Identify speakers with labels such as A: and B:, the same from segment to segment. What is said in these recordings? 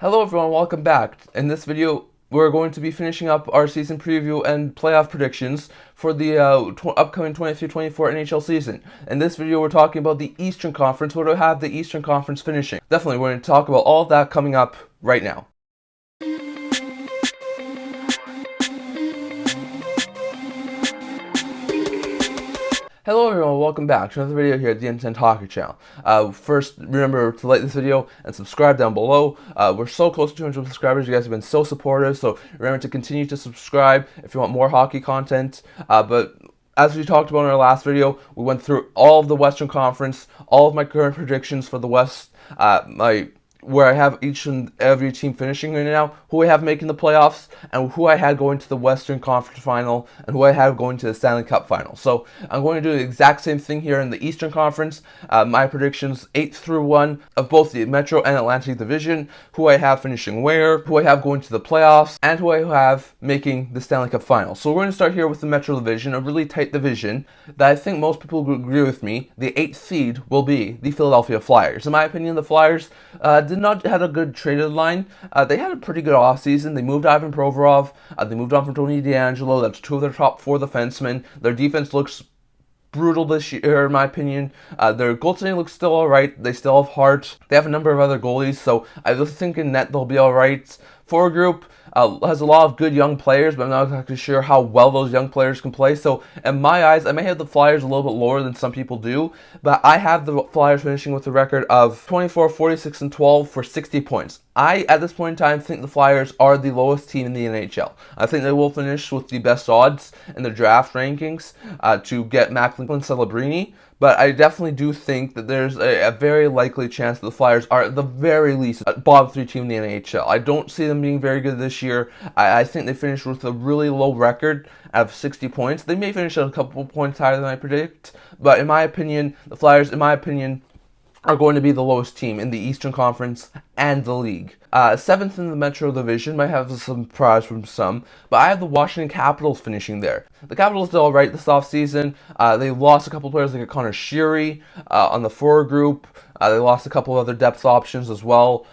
A: Hello everyone, welcome back. In this video, we're going to be finishing up our season preview and playoff predictions for the upcoming 23-24 NHL season. In this video, we're talking about the Eastern Conference, where we have the Eastern Conference finishing. Definitely, we're going to talk about all of that coming up right now. Hello everyone, welcome back to another video here at the Intent Hockey Channel. First, remember to like this video and subscribe down below. We're so close to 200 subscribers. You guys have been so supportive, so remember to continue to subscribe if you want more hockey content. But as we talked about in our last video, we went through all of the Western Conference, all of my current predictions for the West, where I have each and every team finishing right now, who I have making the playoffs, and who I had going to the Western Conference Final, and who I have going to the Stanley Cup Final. So I'm going to do the exact same thing here in the Eastern Conference. My predictions 8 through 1 of both the Metro and Atlantic Division, who I have finishing where, who I have going to the playoffs, and who I have making the Stanley Cup Final. So we're going to start here with the Metro Division, a really tight division that I think most people will agree with me. The 8th seed will be the Philadelphia Flyers. In my opinion, the Flyers did not have a good trade deadline. They had a pretty good offseason. They moved Ivan Provorov. They moved on from Tony DeAngelo. That's two of their top 4 defensemen. Their defense looks brutal this year, in my opinion. Their goaltending looks still alright. They still have heart. They have a number of other goalies, so I just think in net they'll be alright. Forward group has a lot of good young players, but I'm not exactly sure how well those young players can play. So in my eyes, I may have the Flyers a little bit lower than some people do, but I have the Flyers finishing with a record of 24, 46, and 12 for 60 points. I, at this point in time, think the Flyers are the lowest team in the NHL. I think they will finish with the best odds in the draft rankings to get Macklin Celebrini. But I definitely do think that there's a very likely chance that the Flyers are at the very least a bottom 3 team in the NHL. I don't see them being very good this year. I think they finished with a really low record of 60 points. They may finish at a couple points higher than I predict. But in my opinion, the Flyers, are going to be the lowest team in the Eastern Conference and the league. 7th in the Metro Division might have some surprise from some, but I have the Washington Capitals finishing there. The Capitals did all right this offseason. They lost a couple players like Connor Sheary on the forward group. They lost a couple of other depth options as well.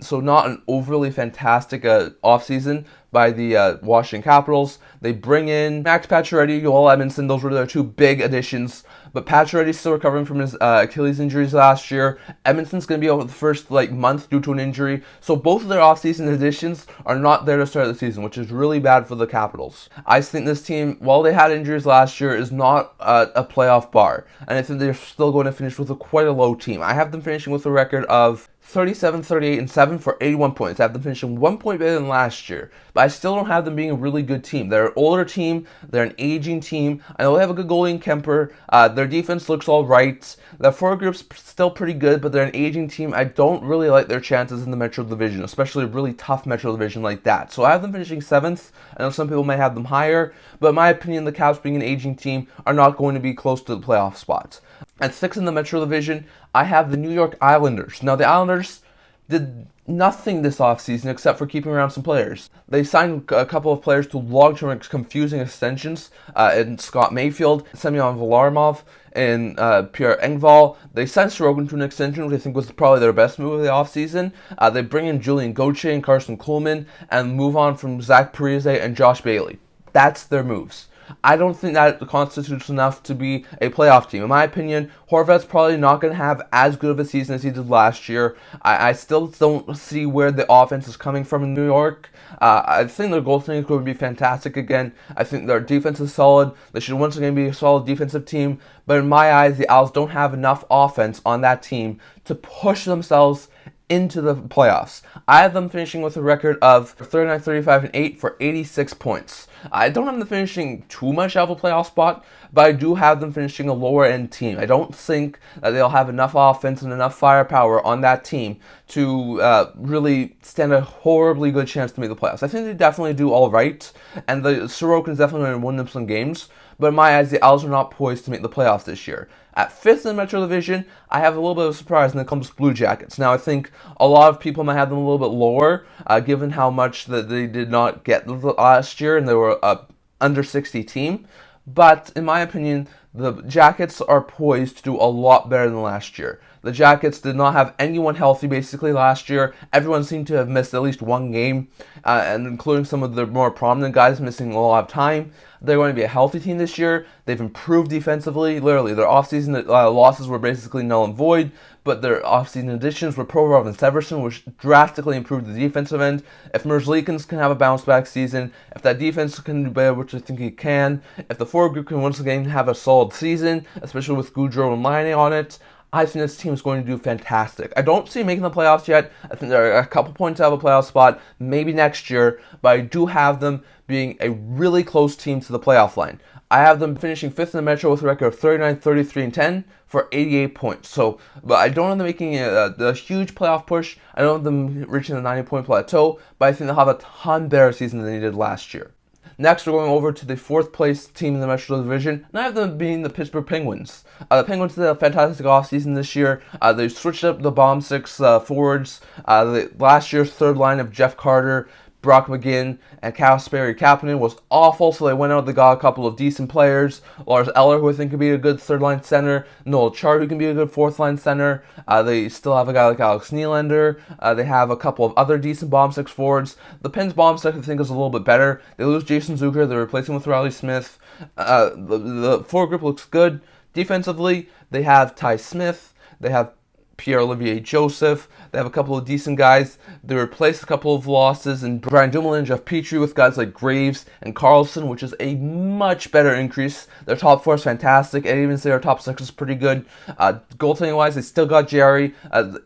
A: So not an overly fantastic offseason by the Washington Capitals. They bring in Max Pacioretty, Joel Edmondson. Those were their 2 big additions. But Pacioretty's still recovering from his Achilles injuries last year. Edmondson's going to be out the first month due to an injury. So both of their offseason additions are not there to start the season, which is really bad for the Capitals. I think this team, while they had injuries last year, is not a playoff bar. And I think they're still going to finish with quite a low team. I have them finishing with a record of 37, 38, and 7 for 81 points. I have them finishing 1 point better than last year. But I still don't have them being a really good team. They're an older team. They're an aging team. I know they have a good goalie in Kemper. Their defense looks all right. Their forward group's still pretty good, but they're an aging team. I don't really like their chances in the Metro Division, especially a really tough Metro Division like that. So I have them finishing 7th. I know some people might have them higher, but in my opinion, the Caps, being an aging team, are not going to be close to the playoff spots. At 6th in the Metro Division, I have the New York Islanders. Now, the Islanders did nothing this offseason except for keeping around some players. They signed a couple of players to long-term confusing extensions in Scott Mayfield, Semyon Varlamov, and Pierre Engvall. They signed Sorokin to an extension, which I think was probably their best move of the offseason. They bring in Julian Gauthier and Carson Kuhlman and move on from Zach Parise and Josh Bailey. That's their moves. I don't think that constitutes enough to be a playoff team. In my opinion, Horvat's probably not going to have as good of a season as he did last year. I still don't see where the offense is coming from in New York. I think their goaltending is going to be fantastic again. I think their defense is solid. They should once again be a solid defensive team. But in my eyes, the Owls don't have enough offense on that team to push themselves into the playoffs. I have them finishing with a record of 39, 35, and 8 for 86 points. I don't have them finishing too much out of a playoff spot, but I do have them finishing a lower end team. I don't think that they'll have enough offense and enough firepower on that team to really stand a horribly good chance to make the playoffs. I think they definitely do all right, and the Sorokin's definitely going to win them some games, but in my eyes, the Owls are not poised to make the playoffs this year. At 5th in the Metro Division, I have a little bit of a surprise when it comes to Blue Jackets. Now, I think a lot of people might have them a little bit lower, given how much that they did not get last year, and they were a under 60 team. But in my opinion, the Jackets are poised to do a lot better than last year. The Jackets did not have anyone healthy basically last year. Everyone seemed to have missed at least one game, and including some of the more prominent guys missing a lot of time. They're going to be a healthy team this year. They've improved defensively. Literally, their offseason losses were basically null and void, but their offseason additions were Provorov and Severson, which drastically improved the defensive end. If Merzlikins can have a bounce-back season, if that defense can do better, which I think he can, if the forward group can once again have a solid season, especially with Gaudreau and Laine on it, I think this team is going to do fantastic. I don't see making the playoffs yet. I think they're a couple points out of a playoff spot, maybe next year, but I do have them being a really close team to the playoff line. I have them finishing 5th in the Metro with a record of 39, 33, and 10 for 88 points. So, but I don't have them making a huge playoff push. I don't have them reaching the 90-point plateau, but I think they'll have a ton better season than they did last year. Next, we're going over to the 4th place team in the Metro Division, and I have them being the Pittsburgh Penguins. The Penguins did a fantastic offseason this year. They switched up the bomb six forwards. Last year's third line of Jeff Carter, Brock McGinn, and Kasperi Kapanen was awful, so they went out, they got a couple of decent players. Lars Eller, who I think could be a good third-line center. Noel Chart, who can be a good fourth-line center. They still have a guy like Alex Nylander. They have a couple of other decent bomb six forwards. The Pens bomb six, I think, is a little bit better. They lose Jason Zucker. They replace him with Riley Smith. The forward group looks good. Defensively, they have Ty Smith. They have Pierre-Olivier Joseph. They have a couple of decent guys. They replaced a couple of losses in Brian Dumoulin and Jeff Petrie with guys like Graves and Carlson, which is a much better increase. Their top four is fantastic. I'd even say their top six is pretty good. Goaltending-wise, they still got Jerry.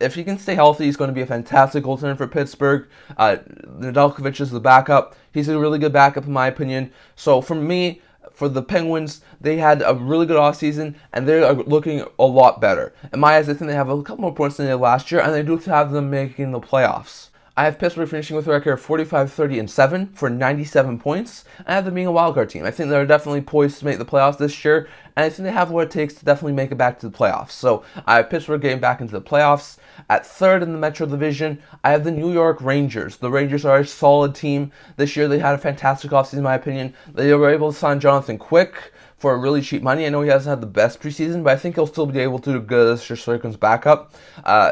A: If he can stay healthy, he's going to be a fantastic goaltender for Pittsburgh. Nedeljkovic is the backup. He's a really good backup in my opinion. So for me, for the Penguins, they had a really good offseason, and they're looking a lot better. In my eyes, I think they have a couple more points than they did last year, and they do have them making the playoffs. I have Pittsburgh finishing with a record of 45, 30, and 7 for 97 points. I have them being a wildcard team. I think they're definitely poised to make the playoffs this year, and I think they have what it takes to definitely make it back to the playoffs. So I have Pittsburgh getting back into the playoffs. At 3rd in the Metro Division, I have the New York Rangers. The Rangers are a solid team. This year they had a fantastic offseason in my opinion. They were able to sign Jonathan Quick for really cheap money. I know he hasn't had the best preseason, but I think he'll still be able to do good as Shesterkin's backup.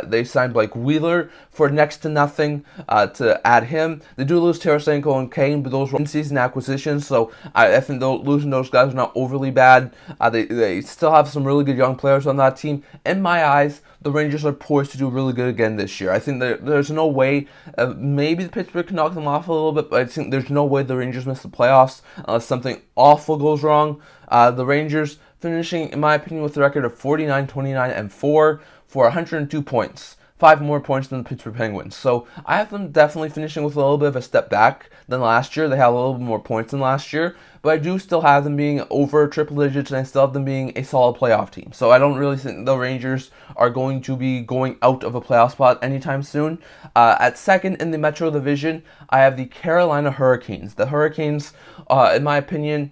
A: They signed Blake Wheeler for next to nothing to add him. They do lose Tarasenko and Kane, but those were in-season acquisitions, so I think losing those guys are not overly bad. They still have some really good young players on that team. In my eyes, the Rangers are poised to do really good again this year. I think there's no way, maybe the Pittsburgh can knock them off a little bit, but I think there's no way the Rangers miss the playoffs unless something awful goes wrong. The Rangers finishing, in my opinion, with a record of 49, 29, and 4 for 102 points. 5 more points than the Pittsburgh Penguins. So I have them definitely finishing with a little bit of a step back than last year. They have a little bit more points than last year, but I do still have them being over triple digits, and I still have them being a solid playoff team. So I don't really think the Rangers are going to be going out of a playoff spot anytime soon. At 2nd in the Metro Division, I have the Carolina Hurricanes. The Hurricanes, in my opinion,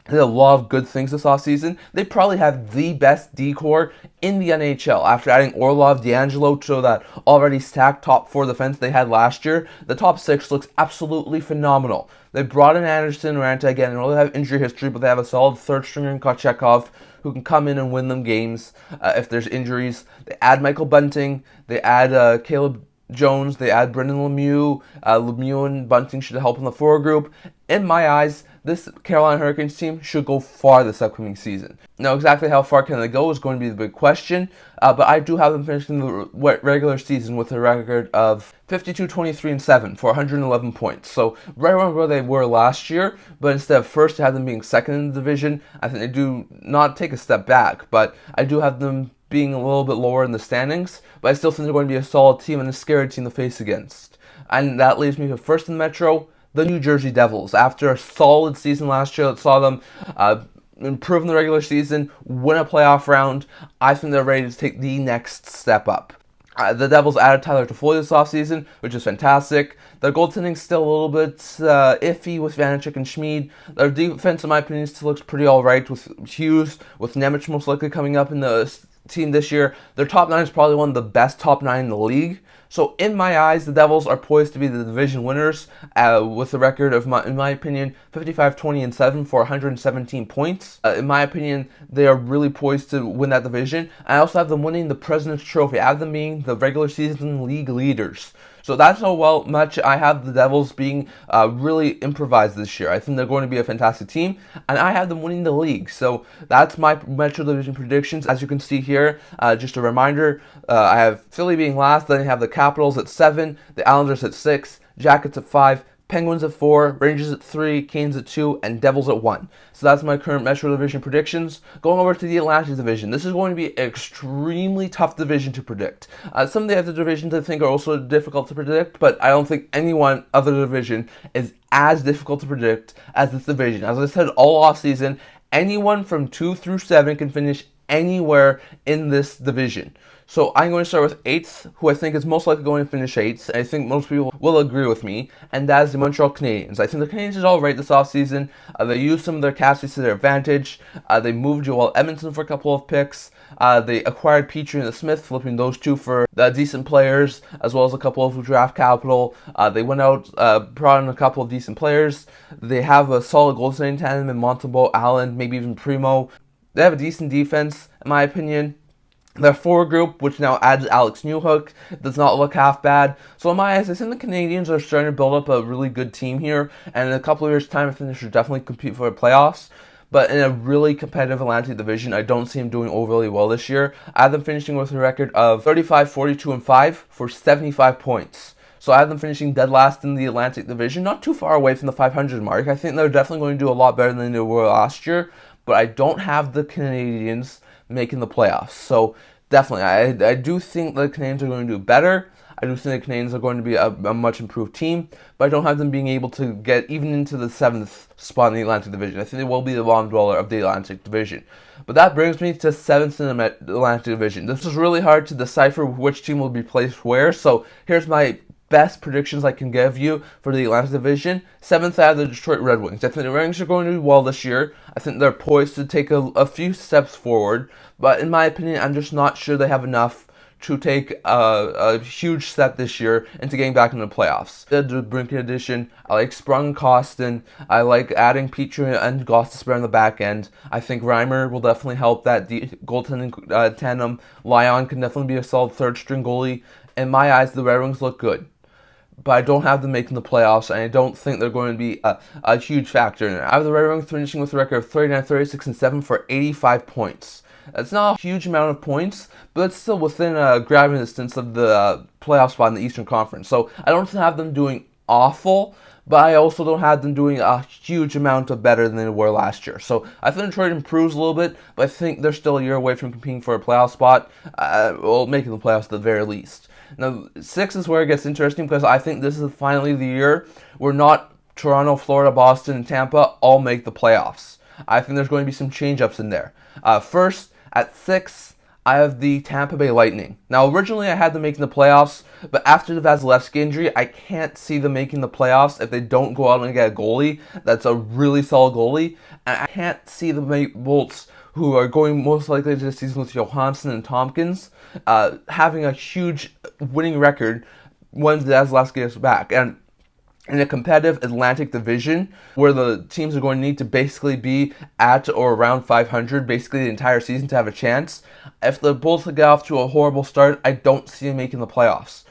A: they did a lot of good things this offseason. They probably have the best D-core in the NHL. After adding Orlov, D'Angelo to that already stacked top 4 defense they had last year, the top 6 looks absolutely phenomenal. They brought in Anderson and Ranta again. They don't really have injury history, but they have a solid third stringer in Kochetkov who can come in and win them games if there's injuries. They add Michael Bunting. They add Caleb Jones. They add Brendan Lemieux. Lemieux and Bunting should help in the forward group. In my eyes, this Carolina Hurricanes team should go far this upcoming season. Now, exactly how far can they go is going to be the big question, but I do have them finishing the regular season with a record of 52, 23, and 7 for 111 points. So right around where they were last year, but instead of first, I have them being 2nd in the division. I think they do not take a step back, but I do have them being a little bit lower in the standings, but I still think they're going to be a solid team and a scary team to face against. And that leaves me to 1st in the Metro, the New Jersey Devils. After a solid season last year that saw them improve in the regular season, win a playoff round, I think they're ready to take the next step up. The Devils added Tyler Toffoli this offseason, which is fantastic. Their goaltending's still a little bit iffy with Vanecek and Schmid. Their defense, in my opinion, still looks pretty alright with Hughes, with Nemec most likely coming up in the team this year. Their top 9 is probably one of the best top 9 in the league. So in my eyes, the Devils are poised to be the division winners with a record of, in my opinion, 55-20-7 for 117 points. In my opinion, they are really poised to win that division. I also have them winning the President's Trophy. I have them being the regular season league leaders. So that's how much I have the Devils being really improvised this year. I think they're going to be a fantastic team, and I have them winning the league. So that's my Metro Division predictions. As you can see here, just a reminder, I have Philly being last, then I have the Capitals at 7, the Islanders at 6, Jackets at 5, Penguins at 4, Rangers at 3, Canes at 2, and Devils at 1. So that's my current Metro Division predictions. Going over to the Atlantic Division, this is going to be an extremely tough division to predict. Some of the other divisions I think are also difficult to predict, but I don't think any one other division is as difficult to predict as this division. As I said all offseason, anyone from 2 through 7 can finish anywhere in this division. So I'm going to start with 8th, who I think is most likely going to finish 8th. I think most people will agree with me, and that is the Montreal Canadiens. I think the Canadiens did all right this offseason. They used some of their cap space to their advantage. They moved Joel Edmondson for a couple of picks. They acquired Petrie and Smith, flipping those two for decent players, as well as a couple of draft capital. They went out, brought in a couple of decent players. They have a solid goaltending tandem in Montembeault, Allen, maybe even Primo. They have a decent defense, in my opinion. Their forward group, which now adds Alex Newhook, does not look half bad. So in my eyes, I think the Canadiens are starting to build up a really good team here. And in a couple of years' time, I think they should definitely compete for the playoffs. But in a really competitive Atlantic Division, I don't see them doing overly well this year. I have them finishing with a record of 35-42-5 for 75 points. So I have them finishing dead last in the Atlantic Division, not too far away from the 500 mark. I think they're definitely going to do a lot better than they were last year. But I don't have the Canadiens making the playoffs. So definitely, I do think the Canadiens are going to do better. I do think the Canadiens are going to be a much improved team, but I don't have them being able to get even into the 7th spot in the Atlantic Division. I think they will be the bottom dweller of the Atlantic Division. But that brings me to 7th in the Atlantic Division. This is really hard to decipher which team will be placed where, so here's my best predictions I can give you for the Atlantic Division. 7th, I have the Detroit Red Wings. I think the Red Wings are going to do well this year. I think they're poised to take a few steps forward, but in my opinion, I'm just not sure they have enough to take a huge step this year into getting back into the playoffs. The Brinken addition, I like Sprung and Costin. I like adding Petrie and Gostisbehere on the back end. I think Reimer will definitely help that goaltending tandem. Lyon can definitely be a solid third-string goalie. In my eyes, the Red Wings look good, but I don't have them making the playoffs, and I don't think they're going to be a huge factor in it. I have the Red Wings finishing with a record of 39-36-7 for 85 points. That's not a huge amount of points, but it's still within a grabbing distance of the playoff spot in the Eastern Conference. So I don't have them doing awful, but I also don't have them doing a huge amount of better than they were last year. So I think Detroit improves a little bit, but I think they're still a year away from competing for a playoff spot, making the playoffs at the very least. Now, 6 is where it gets interesting because I think this is finally the year where not Toronto, Florida, Boston, and Tampa all make the playoffs. I think there's going to be some change-ups in there. First, at 6, I have the Tampa Bay Lightning. Now, originally I had them making the playoffs, but after the Vasilevsky injury, I can't see them making the playoffs if they don't go out and get a goalie that's a really solid goalie. And I can't see the Bolts, who are going most likely to the season with Johansson and Tompkins, having a huge winning record when Vasilevsky is back. And in a competitive Atlantic Division, where the teams are going to need to basically be at or around 500, basically the entire season to have a chance, if the Bulls get off to a horrible start, I don't see them making the playoffs.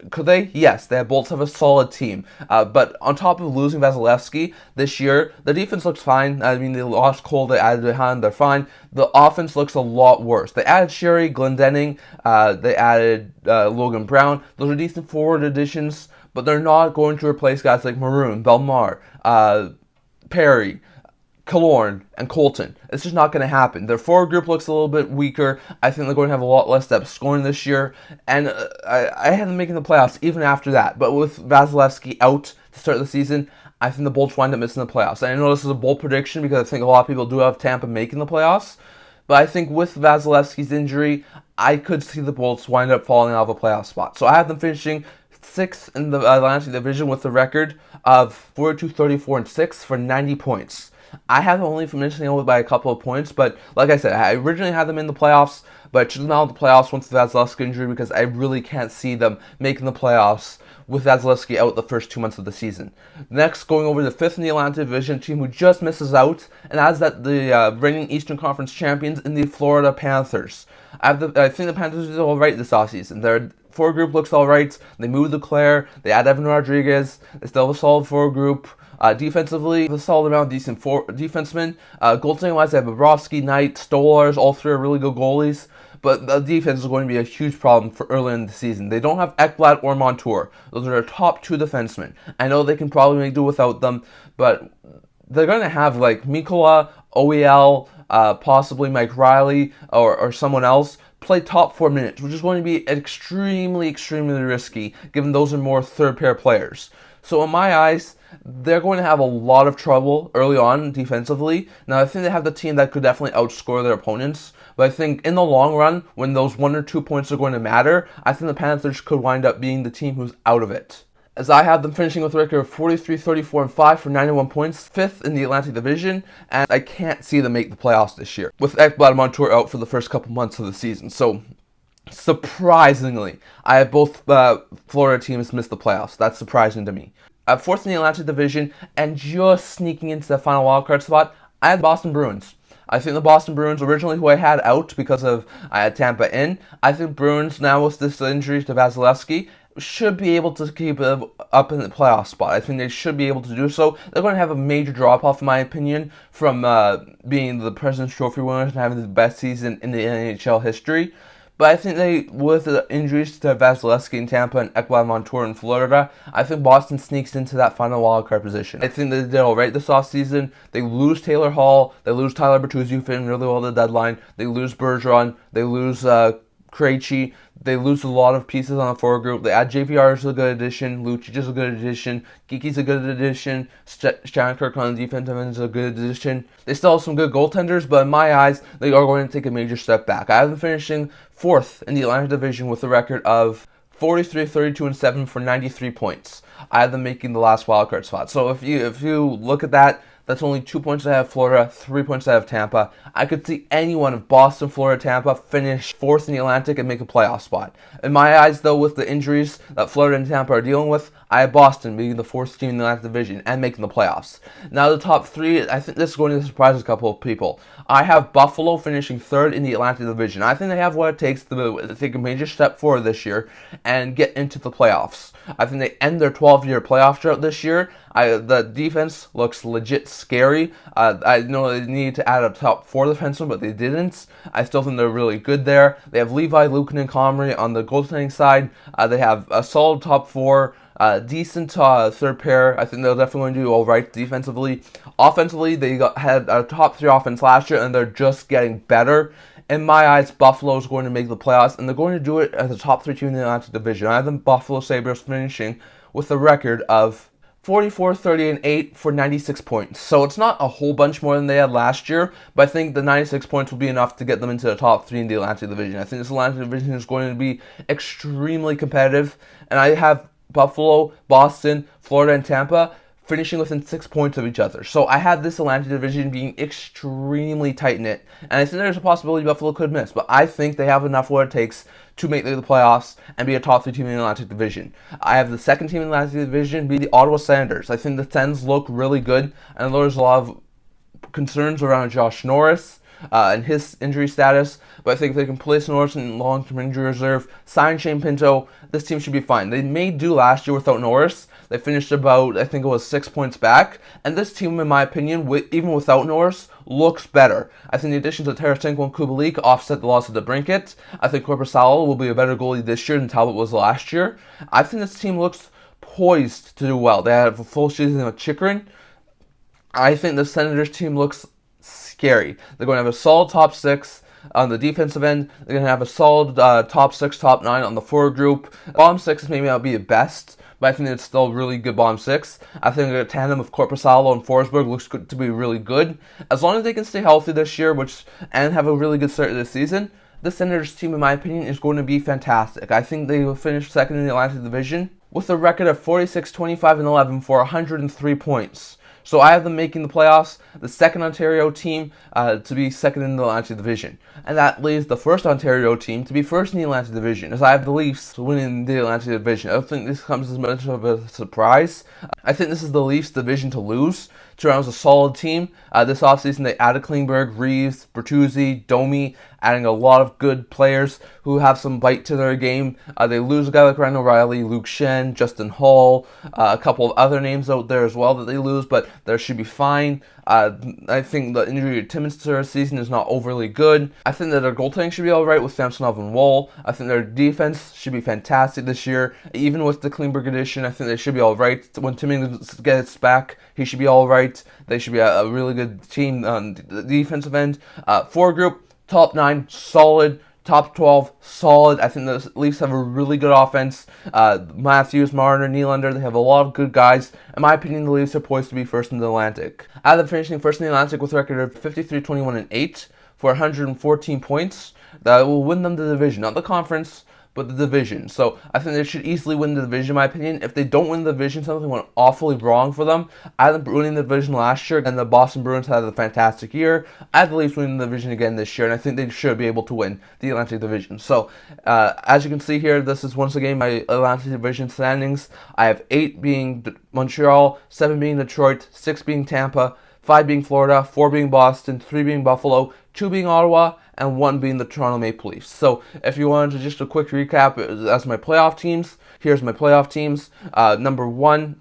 A: Could they? Yes, the Bolts have a solid team. But on top of losing Vasilevsky this year, the defense looks fine. I mean, they lost Cole, they added Han, they're fine. The offense looks a lot worse. They added Sherry, Glendening, they added Logan Brown. Those are decent forward additions, but they're not going to replace guys like Maroon, Belmar, Perry, Killorn, and Colton. It's just not going to happen. Their forward group looks a little bit weaker. I think they're going to have a lot less depth scoring this year, and I had them making the playoffs even after that. But with Vasilevsky out to start the season, I think the Bolts wind up missing the playoffs. And I know this is a bold prediction because I think a lot of people do have Tampa making the playoffs, but I think with Vasilevsky's injury, I could see the Bolts wind up falling out of a playoff spot. So I have them finishing 6th in the Atlantic Division with a record of 42-34-6 for 90 points. I have them only finishing over by a couple of points, but like I said, I originally had them in the playoffs, but to them out of the playoffs once the Vasilevskiy injury, because I really can't see them making the playoffs with Vasilevskiy out the first 2 months of the season. Next, going over to the 5th in the Atlantic Division, team who just misses out, and as that the reigning Eastern Conference champions in the Florida Panthers. I think the Panthers did all right this offseason. Their forward group looks all right. They moved Leclerc. They add Evan Rodriguez. They still have a solid forward group. Defensively, a solid amount of decent defensemen. Goaltending-wise, they have Bobrovsky, Knight, Stolars. All three are really good goalies. But the defense is going to be a huge problem for early in the season. They don't have Ekblad or Montour. Those are their top two defensemen. I know they can probably make do without them, but they're going to have like Mikkola, OEL, possibly Mike Riley, or someone else play top 4 minutes, which is going to be extremely, extremely risky, given those are more third-pair players. So in my eyes, they're going to have a lot of trouble early on defensively. Now, I think they have the team that could definitely outscore their opponents. But I think in the long run, when those 1 or 2 points are going to matter, I think the Panthers could wind up being the team who's out of it. As I have them finishing with a record of 43, 34, and 5 for 91 points, 5th in the Atlantic Division, and I can't see them make the playoffs this year, with Ekblad and Montour out for the first couple months of the season. So, surprisingly, I have both Florida teams miss the playoffs. That's surprising to me. At 4th in the Atlantic Division, and just sneaking into the final wildcard spot, I had Boston Bruins. I think the Boston Bruins, originally who I had out because of I had Tampa in, I think Bruins now with this injury to Vasilevskiy should be able to keep it up in the playoff spot. I think they should be able to do so. They're going to have a major drop-off, in my opinion, from being the President's Trophy winners and having the best season in the NHL history. But I think they, with the injuries to Vasilevskiy in Tampa and Ekblad Montour in Florida, I think Boston sneaks into that final wildcard position. I think they did all right this offseason. They lose Taylor Hall. They lose Tyler Bertuzzi, who fit in really well at the deadline. They lose Bergeron. They lose Krejci. They lose a lot of pieces on the forward group. They add JVR is a good addition. Lucic is a good addition. Geeky's a good addition. Shattenkirk on the defensive end is a good addition. They still have some good goaltenders, but in my eyes, they are going to take a major step back. I have them finishing 4th in the Atlantic Division with a record of 43, 32, and 7 for 93 points. I have them making the last wildcard spot. So if you look at that, that's only 2 points ahead of Florida, 3 points ahead of Tampa. I could see anyone of Boston, Florida, Tampa finish 4th in the Atlantic and make a playoff spot. In my eyes, though, with the injuries that Florida and Tampa are dealing with, I have Boston being the 4th team in the Atlantic Division and making the playoffs. Now the top 3, I think this is going to surprise a couple of people. I have Buffalo finishing 3rd in the Atlantic Division. I think they have what it takes to take a major step forward this year and get into the playoffs. I think they end their 12-year playoff drought this year. The defense looks legit scary. I know they needed to add a top 4 defenseman, but they didn't. I still think they're really good there. They have Levi, Lukin, and Comrie on the goaltending side. They have a solid top 4. Decent third pair. I think they're definitely going to do all right defensively. Offensively, they had a top 3 offense last year, and they're just getting better. In my eyes, Buffalo is going to make the playoffs, and they're going to do it as a top 3 team in the Atlantic Division. I have the Buffalo Sabres finishing with a record of 44, 30, and 8 for 96 points. So it's not a whole bunch more than they had last year, but I think the 96 points will be enough to get them into the top 3 in the Atlantic Division. I think this Atlantic Division is going to be extremely competitive, and I have Buffalo, Boston, Florida, and Tampa finishing within 6 points of each other. So I had this Atlantic Division being extremely tight-knit, and I think there's a possibility Buffalo could miss, but I think they have enough what it takes to make the playoffs and be a top 3 team in the Atlantic Division. I have the 2nd team in the Atlantic Division be the Ottawa Senators. I think the Sens look really good, and there's a lot of concerns around Josh Norris and his injury status, but I think if they can place Norris in long-term injury reserve, sign Shane Pinto, this team should be fine. They made do last year without Norris. They finished about, I think it was 6 points back, and this team, in my opinion, even without Norris, looks better. I think the additions of Tarasenko and Kubalik offset the loss of DeBrincat. I think Korpisalo will be a better goalie this year than Talbot was last year. I think this team looks poised to do well. They have a full season of Chychrun. I think the Senators team looks scary. They're going to have a solid top 6 on the defensive end. They're going to have a solid top 6, top 9 on the forward group. Bottom 6 maybe not be the best, but I think it's still really good bottom 6. I think a tandem of Korpisalo and Forsberg looks good to be really good. As long as they can stay healthy this year, and have a really good start to the season, the Senators team, in my opinion, is going to be fantastic. I think they will finish 2nd in the Atlantic Division with a record of 46, 25, and 11 for 103 points. So I have them making the playoffs, the second Ontario team to be second in the Atlantic Division. And that leaves the first Ontario team to be first in the Atlantic Division, as I have the Leafs winning the Atlantic Division. I don't think this comes as much of a surprise. I think this is the Leafs' division to lose. Toronto's a solid team. This offseason, they added Klingberg, Reeves, Bertuzzi, Domi, adding a lot of good players who have some bite to their game. They lose a guy like Ryan O'Reilly, Luke Shen, Justin Hall, a couple of other names out there as well that they lose, but they should be fine. I think the injury to Timmins this season is not overly good. I think that their goaltending should be alright with Samsonov and Wall. I think their defense should be fantastic this year. Even with the Klingberg addition, I think they should be alright. When Timmins gets back, he should be alright. They should be a really good team on the defensive end. Forward group, top 9, solid. Top 12, solid. I think the Leafs have a really good offense. Matthews, Marner, Nylander, they have a lot of good guys. In my opinion, the Leafs are poised to be first in the Atlantic. I have them finishing first in the Atlantic with a record of 53-21-8 for 114 points. That will win them the division, not the conference, but the division. So I think they should easily win the division, in my opinion. If they don't win the division, something went awfully wrong for them. I had them winning the division last year, and the Boston Bruins had a fantastic year. I had the Leafs winning the division again this year, and I think they should be able to win the Atlantic Division. So as you can see here, this is once again my Atlantic Division standings. I have 8 being Montreal, 7 being Detroit, 6 being Tampa, 5 being Florida, 4 being Boston, 3 being Buffalo, 2 being Ottawa, and 1 being the Toronto Maple Leafs. So if you wanted to just a quick recap as my playoff teams, here's my playoff teams. Number 1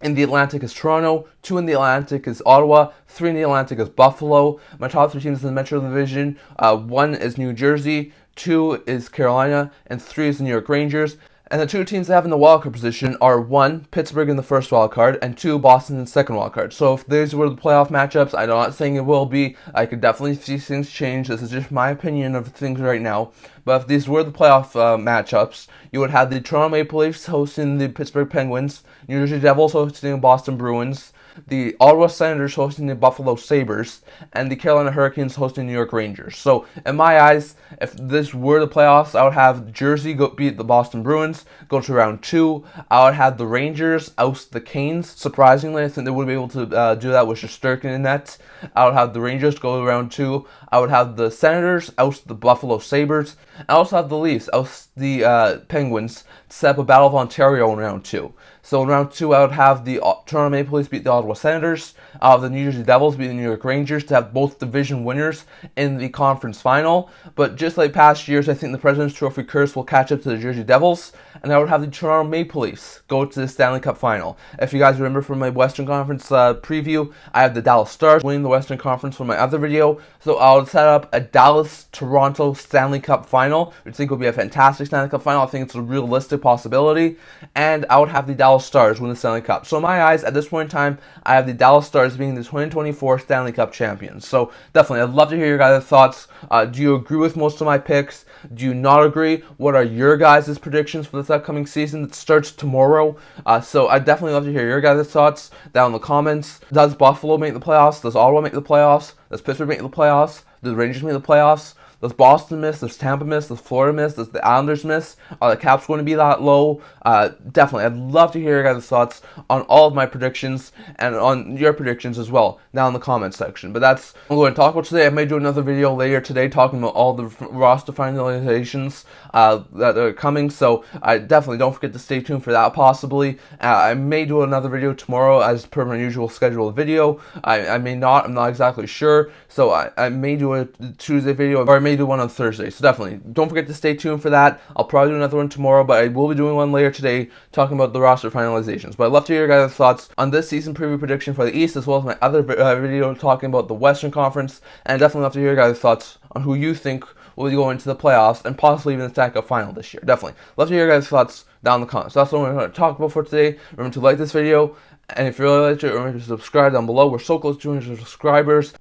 A: in the Atlantic is Toronto, 2 in the Atlantic is Ottawa, 3 in the Atlantic is Buffalo. My top 3 teams in the Metro Division, 1 is New Jersey, 2 is Carolina, and 3 is the New York Rangers. And the 2 teams that have in the wildcard position are 1, Pittsburgh in the first wildcard, and 2, Boston in the second wildcard. So if these were the playoff matchups, I'm not saying it will be. I could definitely see things change. This is just my opinion of things right now. But if these were the playoff matchups, you would have the Toronto Maple Leafs hosting the Pittsburgh Penguins, New Jersey Devils hosting the Boston Bruins, the Ottawa Senators hosting the Buffalo Sabres, and the Carolina Hurricanes hosting the New York Rangers. So, in my eyes, if this were the playoffs, I would have Jersey beat the Boston Bruins, go to round 2. I would have the Rangers oust the Canes. Surprisingly, I think they would be able to do that with Shesterkin in net. I would have the Rangers go to round 2. I would have the Senators oust the Buffalo Sabres. I also have the Leafs oust the Penguins to set up a Battle of Ontario in round 2. So in round 2, I would have the Toronto Maple Leafs beat the Ottawa Senators. I'll have the New Jersey Devils beat the New York Rangers to have both division winners in the conference final. But just like past years, I think the President's Trophy curse will catch up to the Jersey Devils. And I would have the Toronto Maple Leafs go to the Stanley Cup Final. If you guys remember from my Western Conference preview, I have the Dallas Stars winning the Western Conference from my other video. So I'll set up a Dallas-Toronto Stanley Cup Final, which I think will be a fantastic Stanley Cup Final. I think it's a realistic possibility. And I would have the Dallas Stars win the Stanley Cup. So in my eyes, at this point in time, I have the Dallas Stars being the 2024 Stanley Cup champions. So definitely, I'd love to hear your guys' thoughts. Do you agree with most of my picks? Do you not agree? What are your guys' predictions for this upcoming season that starts tomorrow? So I'd definitely love to hear your guys' thoughts down in the comments. Does Buffalo make the playoffs? Does Ottawa make the playoffs? Does Pittsburgh make the playoffs? Do the Rangers make the playoffs? Does Boston miss? Does Tampa miss? Does Florida miss? Does the Islanders miss? Are the Caps going to be that low? Definitely, I'd love to hear your guys' thoughts on all of my predictions and on your predictions as well down in the comments section. But that's what I'm going to talk about today. I may do another video later today talking about all the roster finalizations that are coming. So definitely don't forget to stay tuned for that possibly. I may do another video tomorrow as per my usual scheduled video. I may not. I'm not exactly sure. So I may do a Tuesday video, or I may do one on Thursday. So definitely don't forget to stay tuned for that. I'll probably do another one tomorrow, but I will be doing one later today talking about the roster finalizations. But I'd love to hear your guys' thoughts on this season preview prediction for the East, as well as my other video talking about the Western Conference. And I'd definitely love to hear your guys' thoughts on who you think will be going to the playoffs and possibly even the Stanley Cup Final this year. Definitely love to hear your guys' thoughts down in the comments. So that's what we're going to talk about for today. Remember to like this video, and if you really liked it, remember to subscribe down below. We're so close to 200 subscribers.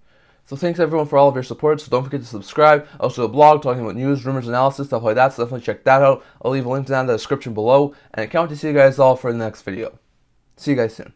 A: So thanks everyone for all of your support. So don't forget to subscribe. Also a blog talking about news, rumors, analysis, stuff like that. So definitely check that out. I'll leave a link down in the description below. And I can't wait to see you guys all for the next video. See you guys soon.